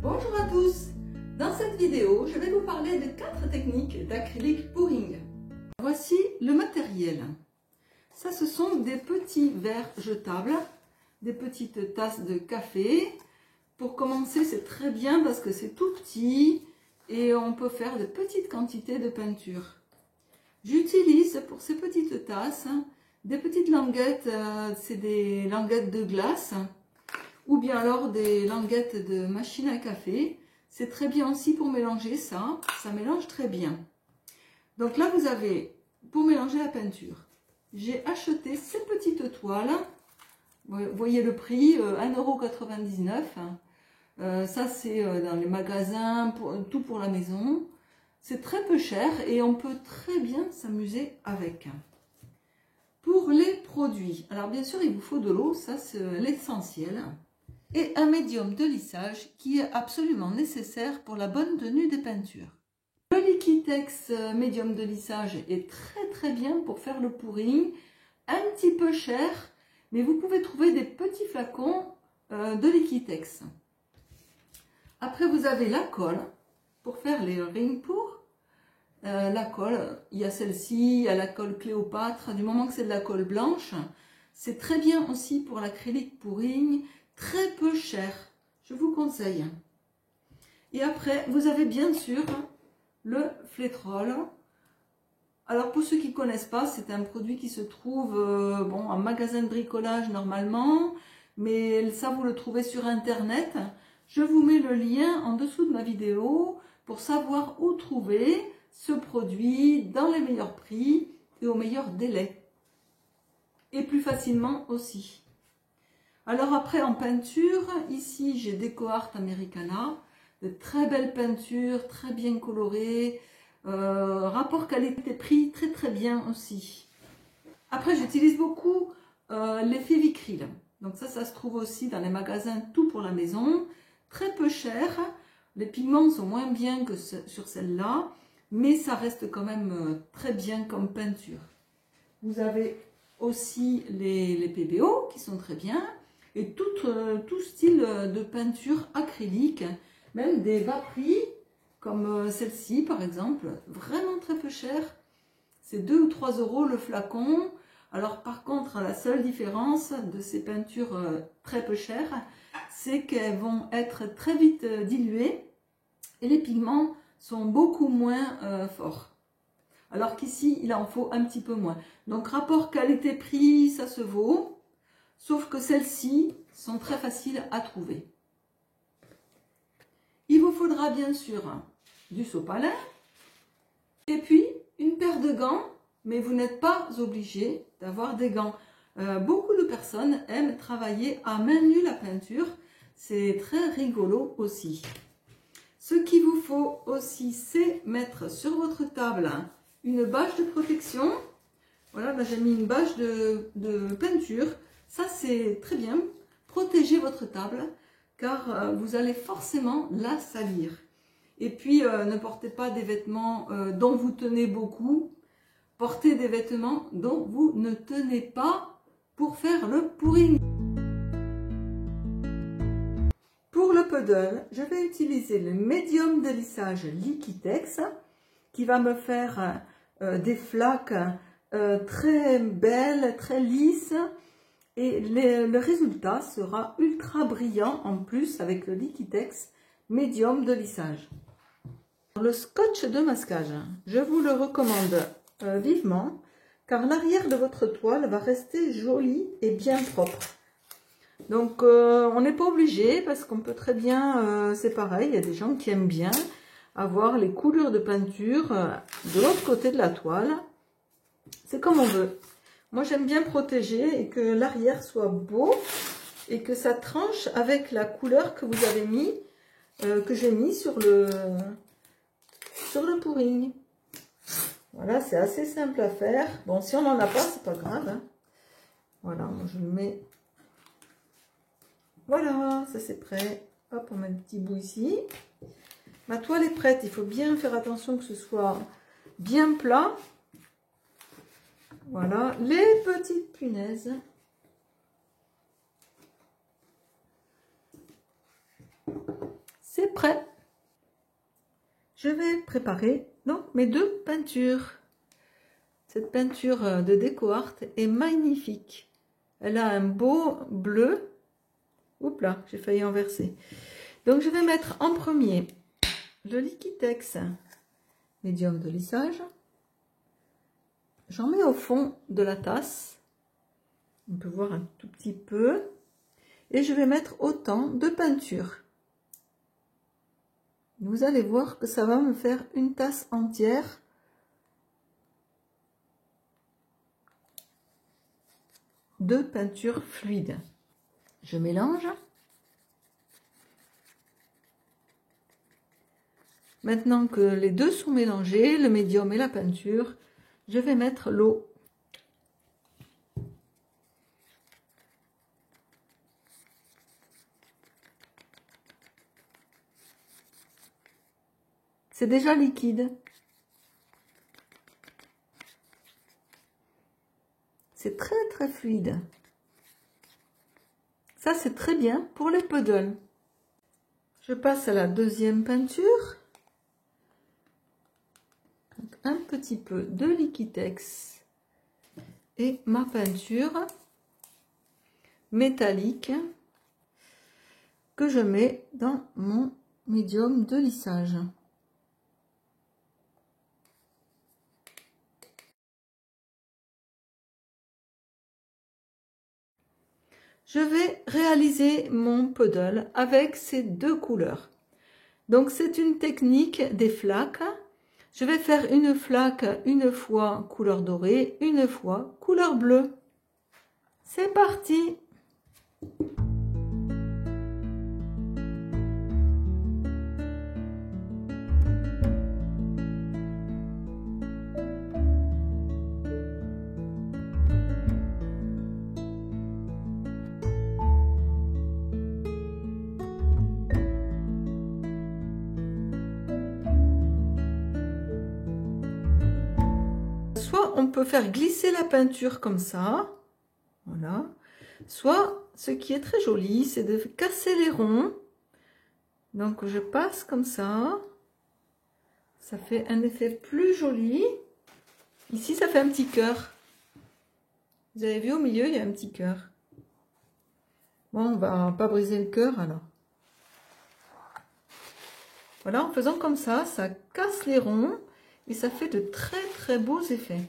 Bonjour à tous. Dans cette vidéo, je vais vous parler de 4 techniques d'acrylique pouring. Voici le matériel. Ça, ce sont des petits verres jetables, des petites tasses de café. Pour commencer, c'est très bien parce que c'est tout petit et on peut faire de petites quantités de peinture. J'utilise pour ces petites tasses des petites languettes, c'est des languettes de glace ou bien alors des languettes de machine à café. C'est très bien aussi pour mélanger ça mélange très bien. Donc là, vous avez, pour mélanger la peinture, j'ai acheté ces petites toiles. Vous voyez le prix, 1,99 €. Ça, c'est dans les magasins, tout pour la maison. C'est très peu cher et on peut très bien s'amuser avec. Pour les produits, alors bien sûr, il vous faut de l'eau, ça c'est l'essentiel. Et un médium de lissage qui est absolument nécessaire pour la bonne tenue des peintures. Le Liquitex médium de lissage est très bien pour faire le pouring, un petit peu cher, mais vous pouvez trouver des petits flacons de Liquitex. Après, vous avez la colle pour faire les ring pour. La colle, il y a celle-ci, il y a la colle Cléopâtre. Du moment que c'est de la colle blanche, c'est très bien aussi pour l'acrylique pouring, très peu cher. Je vous conseille. Et après, vous avez bien sûr le flétrol. Alors pour ceux qui ne connaissent pas, c'est un produit qui se trouve en magasin de bricolage normalement, mais ça vous le trouvez sur internet. Je vous mets le lien en dessous de ma vidéo pour savoir où trouver ce produit dans les meilleurs prix et au meilleur délai. Et plus facilement aussi. Alors après en peinture, ici j'ai DecoArt Americana, de très belles peintures, très bien colorées, rapport qualité-prix très bien aussi. Après j'utilise beaucoup les Févicryl, donc ça se trouve aussi dans les magasins tout pour la maison, très peu cher, les pigments sont moins bien que sur celle-là, mais ça reste quand même très bien comme peinture. Vous avez aussi les PBO qui sont très bien, et tout style de peinture acrylique, même des bas prix, comme celle-ci par exemple, vraiment très peu cher. C'est 2 ou 3 € le flacon. Alors par contre, la seule différence de ces peintures très peu chères, c'est qu'elles vont être très vite diluées et les pigments sont beaucoup moins forts. Alors qu'ici, il en faut un petit peu moins. Donc rapport qualité-prix, ça se vaut. Sauf que celles-ci sont très faciles à trouver. Il vous faudra bien sûr du sopalin et puis une paire de gants, mais vous n'êtes pas obligé d'avoir des gants. Beaucoup de personnes aiment travailler à main nue la peinture, c'est très rigolo aussi. Ce qu'il vous faut aussi, c'est mettre sur votre table une bâche de protection. Voilà, là j'ai mis une bâche de peinture. Ça, c'est très bien. Protégez votre table car vous allez forcément la salir. Et puis, ne portez pas des vêtements dont vous tenez beaucoup. Portez des vêtements dont vous ne tenez pas pour faire le pouring. Pour le puddle, je vais utiliser le médium de lissage Liquitex qui va me faire des flaques très belles, très lisses. Et le résultat sera ultra brillant en plus avec le Liquitex médium de lissage. Le scotch de masquage, je vous le recommande vivement car l'arrière de votre toile va rester jolie et bien propre. Donc on n'est pas obligé parce qu'on peut très bien, c'est pareil, il y a des gens qui aiment bien avoir les couleurs de peinture de l'autre côté de la toile. C'est comme on veut. Moi, j'aime bien protéger et que l'arrière soit beau et que ça tranche avec la couleur que vous avez mis, que j'ai mis sur le pouring. Voilà, c'est assez simple à faire. Bon, si on n'en a pas, c'est pas grave. Hein. Voilà, moi je le mets. Voilà, ça c'est prêt. Hop, on met un petit bout ici. Ma toile est prête. Il faut bien faire attention que ce soit bien plat. Voilà, les petites punaises. c'est prêt. Je vais préparer donc mes deux peintures. Cette peinture de DecoArt est magnifique. Elle a un beau bleu. Oups là, j'ai failli en verser. Donc je vais mettre en premier le Liquitex médium de lissage. J'en mets au fond de la tasse. On peut voir un tout petit peu. Et je vais mettre autant de peinture. Vous allez voir que ça va me faire une tasse entière. De peinture fluide. Je mélange. Maintenant que les deux sont mélangés, le médium et la peinture, je vais mettre l'eau. C'est déjà liquide. C'est très fluide. Ça, c'est très bien pour les puddles. Je passe à la deuxième peinture. Donc, un petit peu de Liquitex et ma peinture métallique que je mets dans mon médium de lissage. Je vais réaliser mon puddle avec ces deux couleurs. Donc c'est une technique des flaques. Je vais faire une flaque une fois couleur dorée, une fois couleur bleue. C'est parti! Soit on peut faire glisser la peinture comme ça, voilà. Soit, ce qui est très joli, c'est de casser les ronds. Donc je passe comme ça. Ça fait un effet plus joli. Ici, ça fait un petit cœur. Vous avez vu au milieu, il y a un petit cœur. Bon, on va pas briser le cœur alors. Voilà, en faisant comme ça casse les ronds et ça fait de très beaux effets.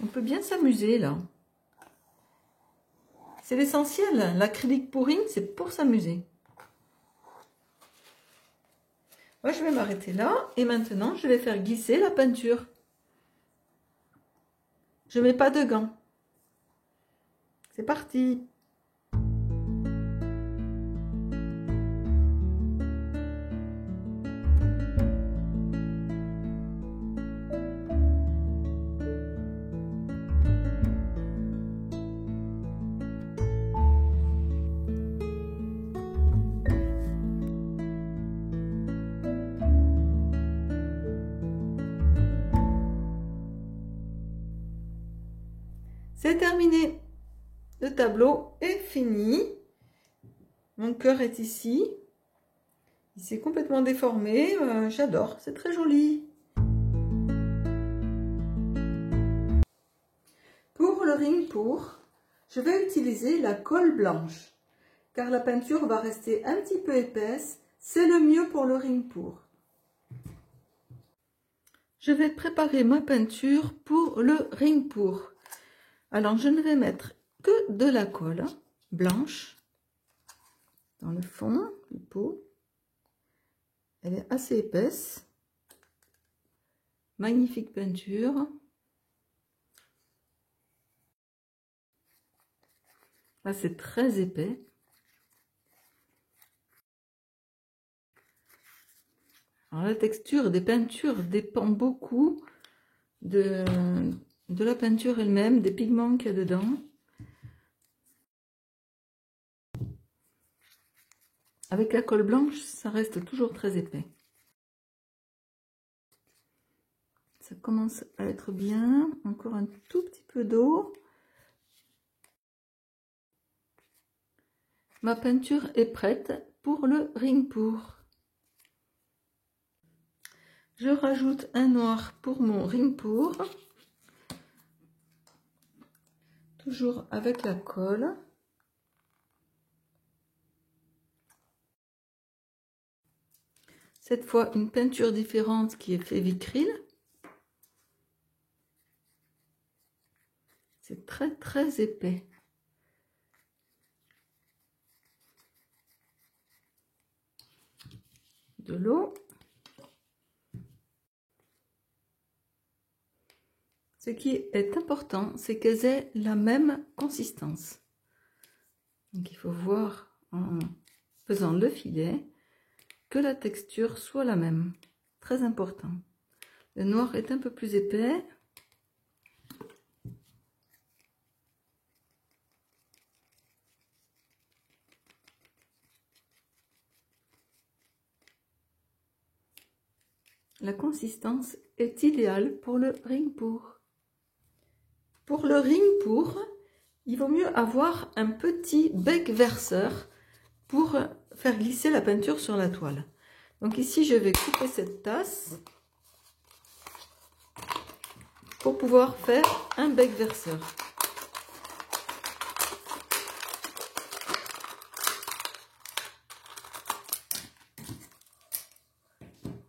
On peut bien s'amuser là. C'est l'essentiel. L'acrylique pouring, c'est pour s'amuser. Moi, je vais m'arrêter là et maintenant, je vais faire glisser la peinture. Je mets pas de gants. C'est parti. C'est terminé. Le tableau est fini. Mon cœur est ici. Il s'est complètement déformé. J'adore, c'est très joli. Pour le ring pour, je vais utiliser la colle blanche. Car la peinture va rester un petit peu épaisse. C'est le mieux pour le ring pour. Je vais préparer ma peinture pour le ring pour. Alors, je ne vais mettre que de la colle blanche dans le fond du pot. Elle est assez épaisse. Magnifique peinture. Là, c'est très épais. Alors, la texture des peintures dépend beaucoup de la peinture elle-même, des pigments qu'il y a dedans. Avec la colle blanche, ça reste toujours très épais. Ça commence à être bien. Encore un tout petit peu d'eau. Ma peinture est prête pour le ring pour. Je rajoute un noir pour mon ring pour. Toujours avec la colle. Cette fois, une peinture différente qui est fait vicryl. C'est très très épais. De l'eau. Ce qui est important, c'est qu'elles aient la même consistance. Donc il faut voir en faisant le filet que la texture soit la même. Très important. Le noir est un peu plus épais. La consistance est idéale pour le ring pour. Pour le ring pour, il vaut mieux avoir un petit bec verseur pour faire glisser la peinture sur la toile. Donc ici, je vais couper cette tasse pour pouvoir faire un bec verseur.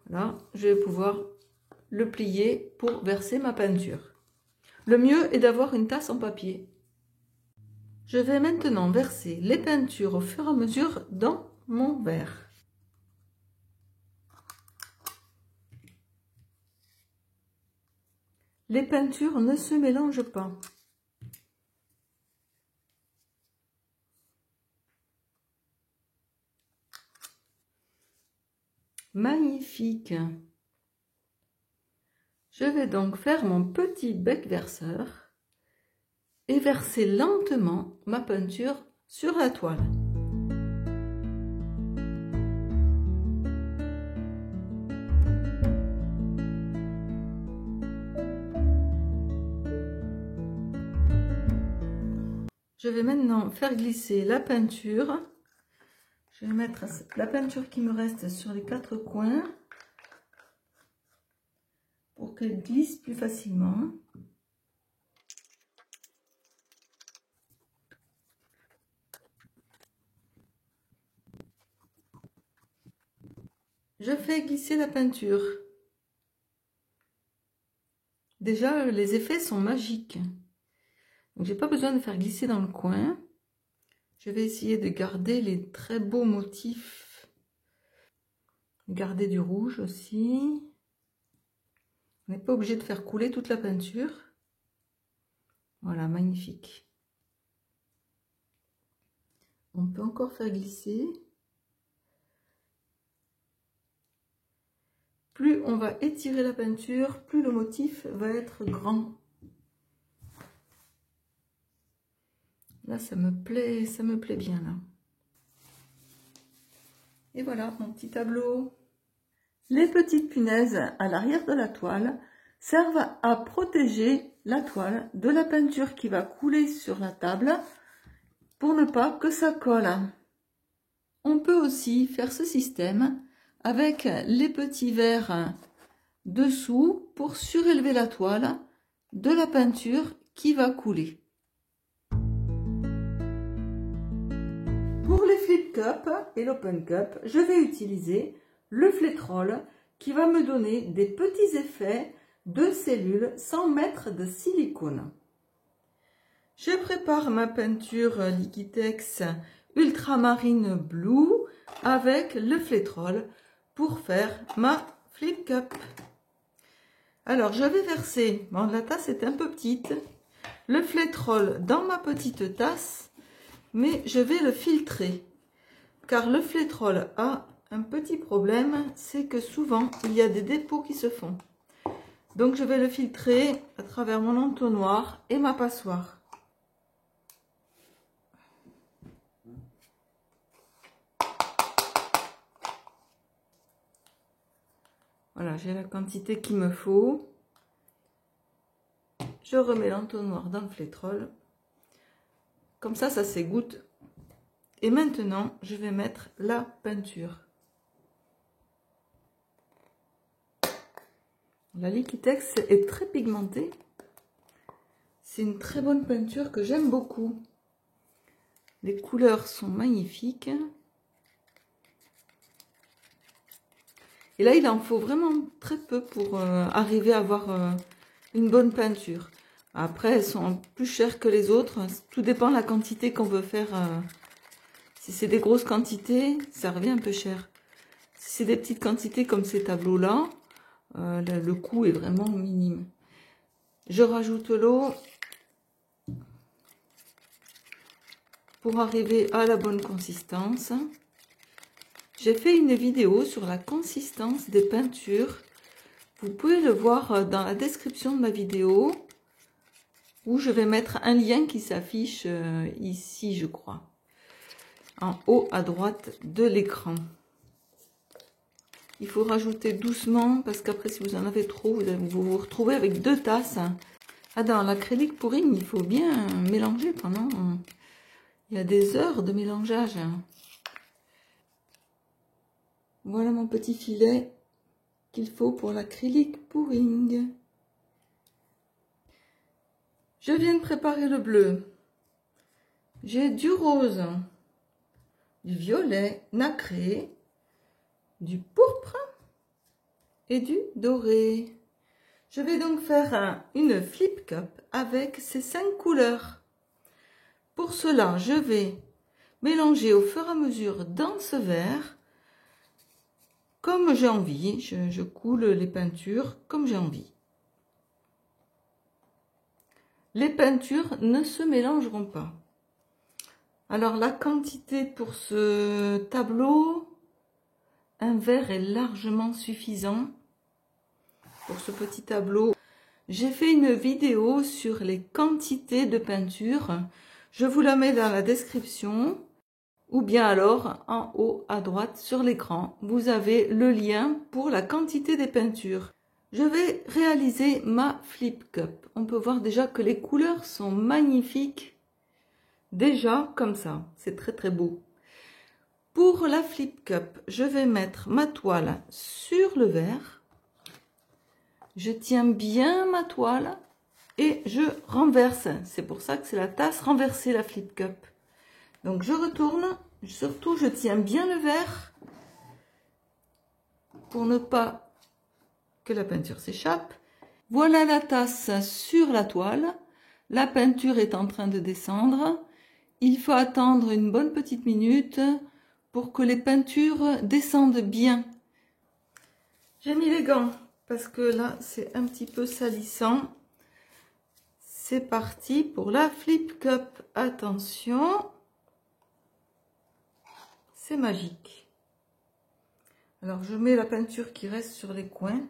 Là, je vais pouvoir le plier pour verser ma peinture. Le mieux est d'avoir une tasse en papier. Je vais maintenant verser les peintures au fur et à mesure dans mon verre. Les peintures ne se mélangent pas. Magnifique! Je vais donc faire mon petit bec verseur et verser lentement ma peinture sur la toile. Je vais maintenant faire glisser la peinture. Je vais mettre la peinture qui me reste sur les 4 coins pour qu'elle glisse plus facilement. Je fais glisser la peinture. Déjà, les effets sont magiques. Donc, j'ai pas besoin de faire glisser dans le coin. Je vais essayer de garder les très beaux motifs. Garder du rouge aussi. On n'est pas obligé de faire couler toute la peinture. Voilà, magnifique. On peut encore faire glisser. Plus on va étirer la peinture, plus le motif va être grand. Là, ça me plaît bien là. Et voilà mon petit tableau. Les petites punaises à l'arrière de la toile servent à protéger la toile de la peinture qui va couler sur la table pour ne pas que ça colle. On peut aussi faire ce système avec les petits verres dessous pour surélever la toile de la peinture qui va couler. Pour les flip cups et l'open cup, je vais utiliser le flétrol qui va me donner des petits effets de cellules sans mettre de silicone. Je prépare ma peinture Liquitex Ultramarine Blue avec le flétrol pour faire ma flip cup. Alors je vais verser, bon, la tasse est un peu petite, le flétrol dans ma petite tasse, mais je vais le filtrer car le flétrol a un petit problème, c'est que souvent il y a des dépôts qui se font. Donc je vais le filtrer à travers mon entonnoir et ma passoire. Voilà, j'ai la quantité qu'il me faut. Je remets l'entonnoir dans le flétrol. Comme ça s'égoutte Et maintenant, je vais mettre la peinture. La Liquitex est très pigmentée. C'est une très bonne peinture que j'aime beaucoup. Les couleurs sont magnifiques. Et là, il en faut vraiment très peu pour arriver à avoir une bonne peinture. Après, elles sont plus chères que les autres. Tout dépend de la quantité qu'on veut faire. Si c'est des grosses quantités, ça revient un peu cher. Si c'est des petites quantités comme ces tableaux-là, le coût est vraiment minime. Je rajoute l'eau pour arriver à la bonne consistance. J'ai fait une vidéo sur la consistance des peintures. Vous pouvez le voir dans la description de ma vidéo, où je vais mettre un lien qui s'affiche ici, je crois, en haut à droite de l'écran. Il faut rajouter doucement, parce qu'après, si vous en avez trop, vous vous retrouvez avec 2 tasses. Ah, dans l'acrylique pouring, il faut bien mélanger pendant... Il y a des heures de mélangeage. Voilà mon petit filet qu'il faut pour l'acrylique pouring. Je viens de préparer le bleu. J'ai du rose, du violet nacré, du pourpre et du doré. Je vais donc faire une flip cup avec ces 5 couleurs. Pour cela, je vais mélanger au fur et à mesure dans ce verre, comme j'ai envie. Je coule les peintures comme j'ai envie. Les peintures ne se mélangeront pas. Alors la quantité pour ce tableau, un verre est largement suffisant. Pour ce petit tableau, j'ai fait une vidéo sur les quantités de peinture. Je vous la mets dans la description ou bien alors en haut à droite sur l'écran. Vous avez le lien pour la quantité des peintures. Je vais réaliser ma flip cup. On peut voir déjà que les couleurs sont magnifiques. Déjà comme ça, c'est très très beau. Pour la flip cup, je vais mettre ma toile sur le verre. Je tiens bien ma toile et je renverse. C'est pour ça que c'est la tasse renversée, la flip cup. Donc je retourne, surtout je tiens bien le verre pour ne pas que la peinture s'échappe. Voilà la tasse sur la toile. La peinture est en train de descendre. Il faut attendre une bonne petite minute pour que les peintures descendent bien. J'ai mis les gants parce que là c'est un petit peu salissant. C'est parti pour la flip cup. Attention, c'est magique. Alors je mets la peinture qui reste sur les coins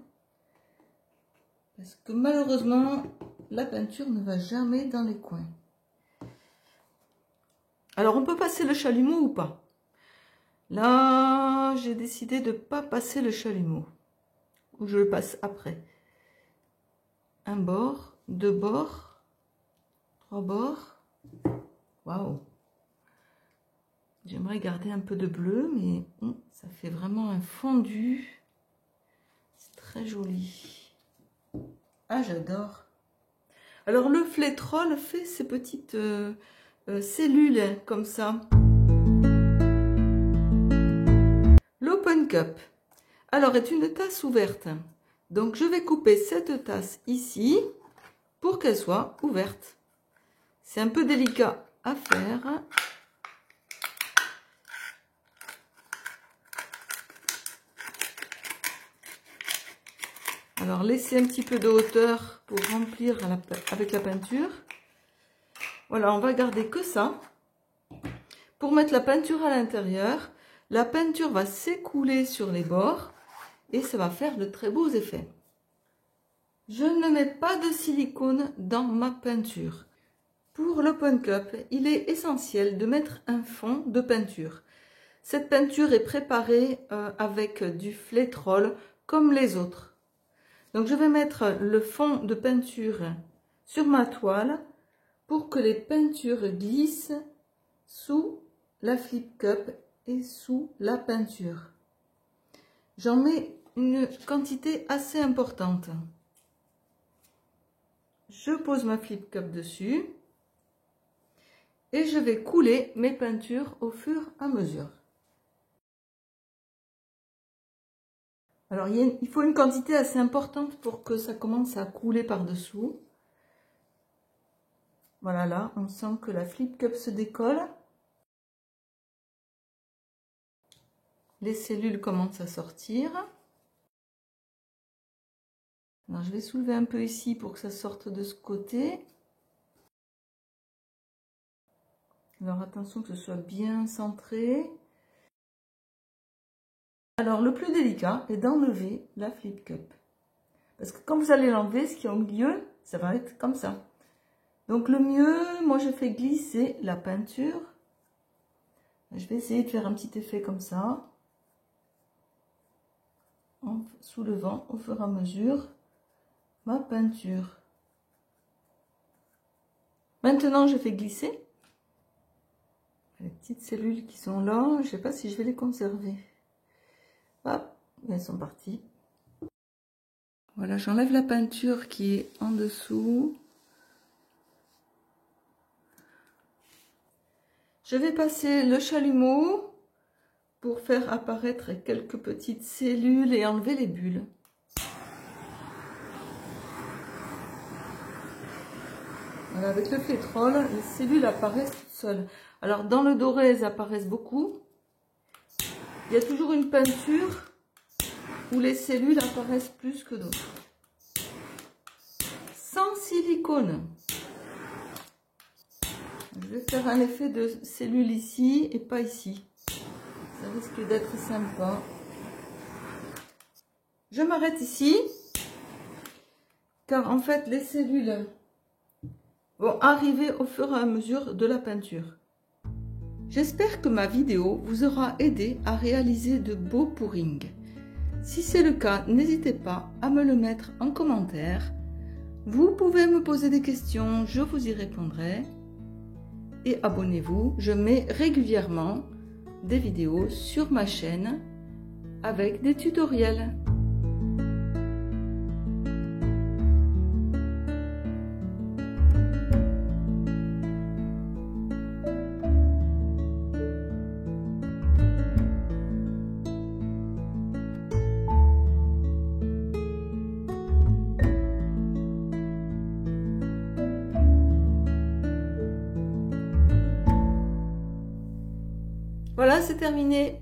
parce que malheureusement la peinture ne va jamais dans les coins. Alors on peut passer le chalumeau ou pas? Là j'ai décidé de ne pas passer le chalumeau, ou je le passe après. Un bord, 2 bords, 3 bords. Waouh! J'aimerais garder un peu de bleu, mais ça fait vraiment un fondu. C'est très joli. Ah, j'adore. Alors, le flétrol fait ces petites cellules comme ça. L'open cup, alors, est une tasse ouverte. Donc, je vais couper cette tasse ici pour qu'elle soit ouverte. C'est un peu délicat à faire. Alors, laissez un petit peu de hauteur pour remplir avec la peinture. Voilà, on va garder que ça. Pour mettre la peinture à l'intérieur, la peinture va s'écouler sur les bords et ça va faire de très beaux effets. Je ne mets pas de silicone dans ma peinture. Pour l'open cup, il est essentiel de mettre un fond de peinture. Cette peinture est préparée avec du flétrol comme les autres. Donc je vais mettre le fond de peinture sur ma toile pour que les peintures glissent sous la flip cup est sous la peinture. J'en mets une quantité assez importante. Je pose ma flip cup dessus et je vais couler mes peintures au fur et à mesure. Alors il faut une quantité assez importante pour que ça commence à couler par-dessous. Voilà, là, on sent que la flip cup se décolle. Les cellules commencent à sortir. Alors, je vais soulever un peu ici pour que ça sorte de ce côté. Alors, attention que ce soit bien centré. Alors, le plus délicat est d'enlever la flip cup. Parce que quand vous allez l'enlever, ce qui est au milieu, ça va être comme ça. Donc, le mieux, moi, je fais glisser la peinture. Je vais essayer de faire un petit effet comme ça. En soulevant au fur et à mesure ma peinture. Maintenant, je fais glisser les petites cellules qui sont là. Je ne sais pas si je vais les conserver. Hop, elles sont parties. Voilà, j'enlève la peinture qui est en dessous. Je vais passer le chalumeau pour faire apparaître quelques petites cellules et enlever les bulles. Voilà, avec le pétrole, les cellules apparaissent toutes seules. Alors dans le doré, elles apparaissent beaucoup. Il y a toujours une peinture où les cellules apparaissent plus que d'autres. Sans silicone. Je vais faire un effet de cellules ici et pas ici. Ça risque d'être sympa. Je m'arrête ici, car en fait les cellules vont arriver au fur et à mesure de la peinture. J'espère que ma vidéo vous aura aidé à réaliser de beaux pourrings. Si c'est le cas, n'hésitez pas à me le mettre en commentaire. Vous pouvez me poser des questions, je vous y répondrai. Et abonnez-vous, je mets régulièrement des vidéos sur ma chaîne avec des tutoriels. Voilà, c'est terminé.